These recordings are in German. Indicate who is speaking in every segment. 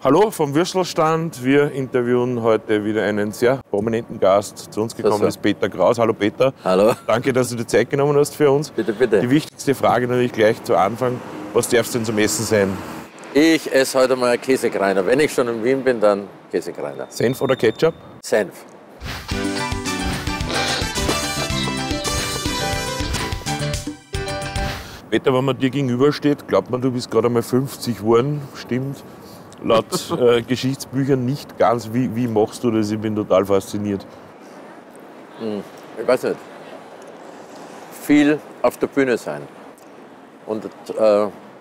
Speaker 1: Hallo vom Würstelstand. Wir interviewen heute wieder einen sehr prominenten Gast. Zu uns gekommen ist Peter Kraus. Hallo Peter.
Speaker 2: Hallo.
Speaker 1: Danke, dass du dir Zeit genommen hast für uns.
Speaker 2: Bitte, bitte.
Speaker 1: Die wichtigste Frage natürlich gleich zu Anfang. Was darf es denn zum Essen sein?
Speaker 2: Ich esse heute mal Käsekreiner. Wenn ich schon in Wien bin, dann Käsekreiner.
Speaker 1: Senf oder Ketchup?
Speaker 2: Senf.
Speaker 1: Peter, wenn man dir gegenübersteht, glaubt man, du bist gerade einmal 50 geworden. Stimmt. Laut Geschichtsbüchern nicht ganz. Wie machst du das? Ich bin total fasziniert.
Speaker 2: Ich weiß nicht. Viel auf der Bühne sein. Und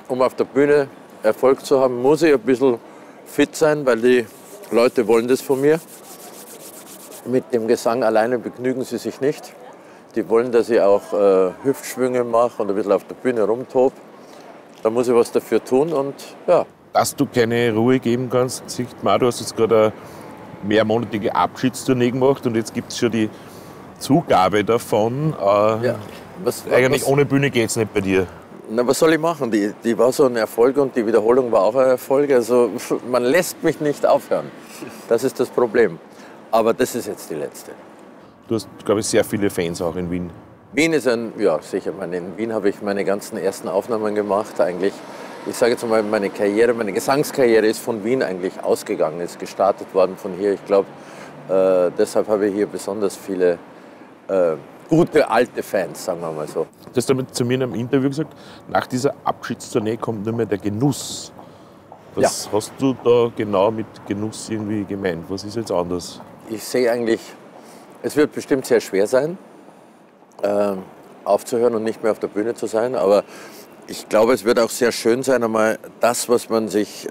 Speaker 2: um auf der Bühne Erfolg zu haben, muss ich ein bisschen fit sein, weil die Leute wollen das von mir. Mit dem Gesang alleine begnügen sie sich nicht. Die wollen, dass ich auch Hüftschwünge mache und ein bisschen auf der Bühne rumtobe. Da muss ich was dafür tun und ja.
Speaker 1: Dass du keine Ruhe geben kannst, sieht man auch. Du hast jetzt gerade eine mehrmonatige Abschiedstournee gemacht und jetzt gibt es schon die Zugabe davon.
Speaker 2: Ja.
Speaker 1: Eigentlich ohne Bühne geht es nicht bei dir.
Speaker 2: Na, was soll ich machen? Die war so ein Erfolg und die Wiederholung war auch ein Erfolg. Also man lässt mich nicht aufhören. Das ist das Problem. Aber das ist jetzt die letzte.
Speaker 1: Du hast, glaube ich, sehr viele Fans auch in Wien.
Speaker 2: Wien ist ja sicher. In Wien habe ich meine ganzen ersten Aufnahmen gemacht eigentlich. Ich sage jetzt mal, meine Gesangskarriere ist von Wien eigentlich ausgegangen, ist gestartet worden von hier. Ich glaube, deshalb habe ich hier besonders viele gute alte Fans, sagen wir mal so.
Speaker 1: Du hast damit zu mir in einem Interview gesagt, nach dieser Abschiedstournee kommt nur mehr der Genuss. Was hast du da genau mit Genuss irgendwie gemeint? Was ist jetzt anders?
Speaker 2: Ich sehe eigentlich, es wird bestimmt sehr schwer sein, aufzuhören und nicht mehr auf der Bühne zu sein, aber ich glaube, es wird auch sehr schön sein, einmal das, was man sich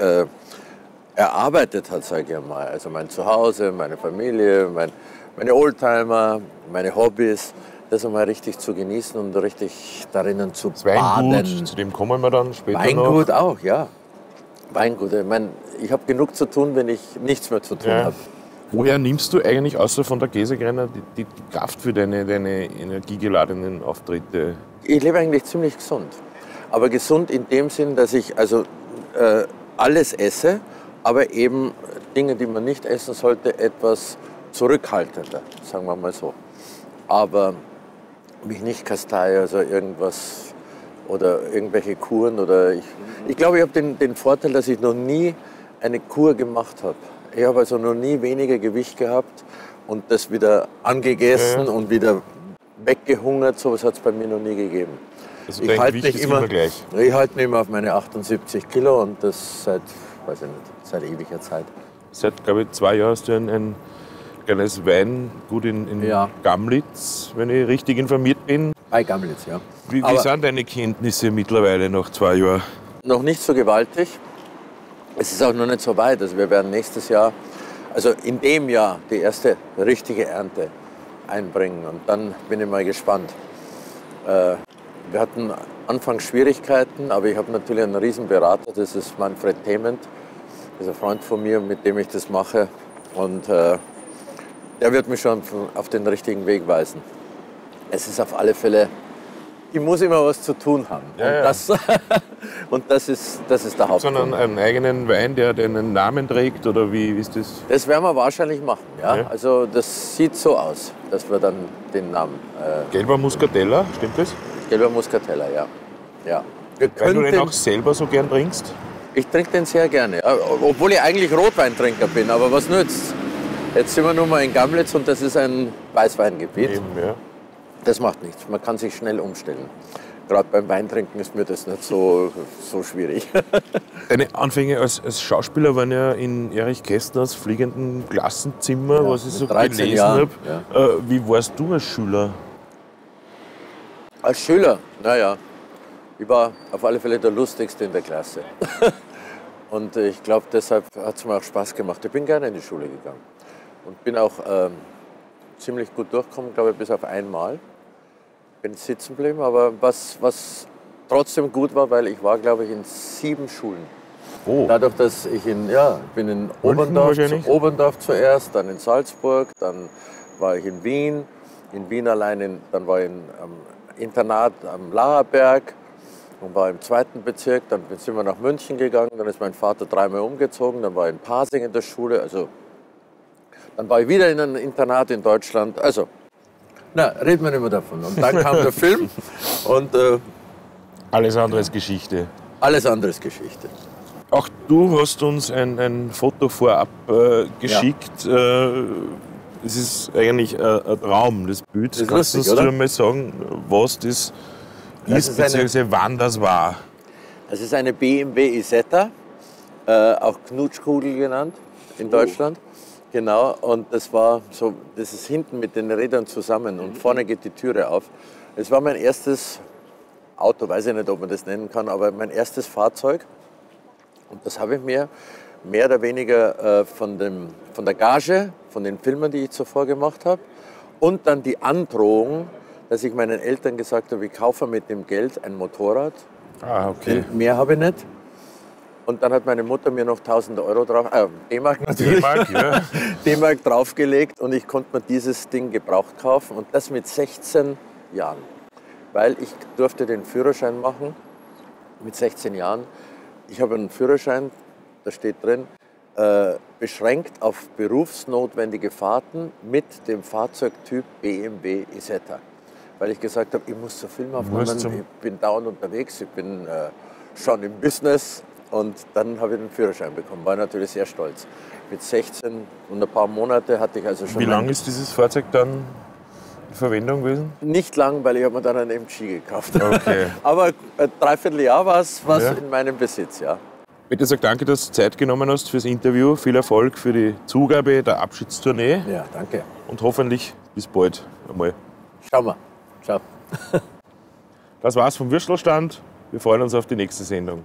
Speaker 2: erarbeitet hat, sage ich mal. Also mein Zuhause, meine Familie, meine Oldtimer, meine Hobbys, das einmal richtig zu genießen und richtig darin zu baden.
Speaker 1: Weingut, zu dem kommen wir dann später
Speaker 2: Weingut
Speaker 1: noch.
Speaker 2: auch, ja. Weingut. Ich meine, ich habe genug zu tun, wenn ich nichts mehr zu tun habe.
Speaker 1: Woher nimmst du eigentlich, außer von der Käsekreiner, die Kraft für deine energiegeladenen Auftritte?
Speaker 2: Ich lebe eigentlich ziemlich gesund. Aber gesund in dem Sinn, dass ich also alles esse, aber eben Dinge, die man nicht essen sollte, etwas zurückhaltender, sagen wir mal so. Aber mich nicht kasteie, also irgendwas oder irgendwelche Kuren. Oder ich glaube, ich habe den Vorteil, dass ich noch nie eine Kur gemacht habe. Ich habe also noch nie weniger Gewicht gehabt und das wieder angegessen und wieder weggehungert. So etwas hat es bei mir noch nie gegeben.
Speaker 1: Also ich halte mich
Speaker 2: immer auf meine 78 Kilo und das seit ewiger Zeit.
Speaker 1: Seit, glaube ich, 2 Jahren hast du ein kleines Weingut in Gamlitz, wenn ich richtig informiert bin.
Speaker 2: Bei Gamlitz, ja.
Speaker 1: Wie sind deine Kenntnisse mittlerweile nach 2 Jahren?
Speaker 2: Noch nicht so gewaltig. Es ist auch noch nicht so weit. Also wir werden nächstes Jahr, also in dem Jahr, die erste richtige Ernte einbringen. Und dann bin ich mal gespannt. Wir hatten anfangs Schwierigkeiten, aber ich habe natürlich einen riesen Berater, das ist Manfred Thement, das ist ein Freund von mir, mit dem ich das mache. Und der wird mich schon auf den richtigen Weg weisen. Es ist auf alle Fälle, ich muss immer was zu tun haben. Und das ist der Hauptpunkt.
Speaker 1: Sondern einen eigenen Wein, der einen Namen trägt, oder wie ist das?
Speaker 2: Das werden wir wahrscheinlich machen, ja. Also das sieht so aus, dass wir dann den Namen...
Speaker 1: Gelber Muscatella, stimmt das?
Speaker 2: Gelber Muscatella, ja.
Speaker 1: Weil du den auch selber so gern trinkst?
Speaker 2: Ich trinke den sehr gerne, obwohl ich eigentlich Rotweintrinker bin, aber was nützt? Jetzt sind wir nun mal in Gamlitz und das ist ein Weißweingebiet.
Speaker 1: Eben, ja.
Speaker 2: Das macht nichts, man kann sich schnell umstellen. Gerade beim Weintrinken ist mir das nicht so schwierig.
Speaker 1: Deine Anfänge als Schauspieler waren ja in Erich Kästners Fliegenden Klassenzimmer, was ich so gelesen habe. Ja. Wie warst du als Schüler?
Speaker 2: Als Schüler? Naja, ich war auf alle Fälle der Lustigste in der Klasse. Und ich glaube, deshalb hat es mir auch Spaß gemacht. Ich bin gerne in die Schule gegangen und bin auch ziemlich gut durchgekommen, glaube ich, bis auf einmal. Bin sitzen geblieben, aber was trotzdem gut war, weil ich war, glaube ich, in 7 Schulen. Oh. Dadurch, dass ich bin in Oberndorf zuerst, dann in Salzburg, dann war ich in Wien allein, dann war ich im Internat am Laherberg und war im 2. Bezirk. Dann sind wir nach München gegangen, dann ist mein Vater 3-mal umgezogen, dann war ich in Pasing in der Schule. Also, dann war ich wieder in einem Internat in Deutschland. Also, na, reden wir nicht mehr davon. Und dann kam der Film und
Speaker 1: Alles andere ist Geschichte.
Speaker 2: alles andere ist Geschichte.
Speaker 1: Auch du hast uns ein Foto vorab geschickt. Es ist eigentlich ein Traum, das Bild.
Speaker 2: Das ist
Speaker 1: Kannst
Speaker 2: lustig,
Speaker 1: du uns
Speaker 2: oder?
Speaker 1: mal sagen, was das ist,
Speaker 2: ist eine-
Speaker 1: beziehungsweise wann das war?
Speaker 2: Es ist eine BMW Isetta, auch Knutschkugel genannt in Deutschland. Genau, und das ist hinten mit den Rädern zusammen und vorne geht die Türe auf. Es war mein erstes Auto, weiß ich nicht, ob man das nennen kann, aber mein erstes Fahrzeug. Und das habe ich mir mehr oder weniger von der Gage, von den Filmen, die ich zuvor gemacht habe, und dann die Androhung, dass ich meinen Eltern gesagt habe, ich kaufe mit dem Geld ein Motorrad.
Speaker 1: Ah, okay.
Speaker 2: Mehr habe ich nicht. Und dann hat meine Mutter mir noch 1000 Euro drauf, D-Mark natürlich,
Speaker 1: D-Mark, ja.
Speaker 2: D-Mark draufgelegt und ich konnte mir dieses Ding gebraucht kaufen und das mit 16 Jahren. Weil ich durfte den Führerschein machen mit 16 Jahren. Ich habe einen Führerschein, da steht drin, beschränkt auf berufsnotwendige Fahrten mit dem Fahrzeugtyp BMW Isetta. Weil ich gesagt habe, ich muss so Film aufnehmen, ich bin dauernd unterwegs, ich bin schon im Business. Und dann habe ich den Führerschein bekommen, war natürlich sehr stolz. Mit 16 und ein paar Monate hatte ich also schon...
Speaker 1: Wie lange ist dieses Fahrzeug dann in Verwendung gewesen?
Speaker 2: Nicht lang, weil ich habe mir dann einen MG gekauft.
Speaker 1: Okay.
Speaker 2: Aber ein Dreivierteljahr war es
Speaker 1: Ja.
Speaker 2: in meinem Besitz, ja.
Speaker 1: Bitte sag danke, dass du Zeit genommen hast fürs Interview. Viel Erfolg für die Zugabe der Abschiedstournee
Speaker 2: Ja, danke.
Speaker 1: und hoffentlich bis bald einmal.
Speaker 2: Schauen wir. Ciao.
Speaker 1: Das war's vom Würstelstand. Wir freuen uns auf die nächste Sendung.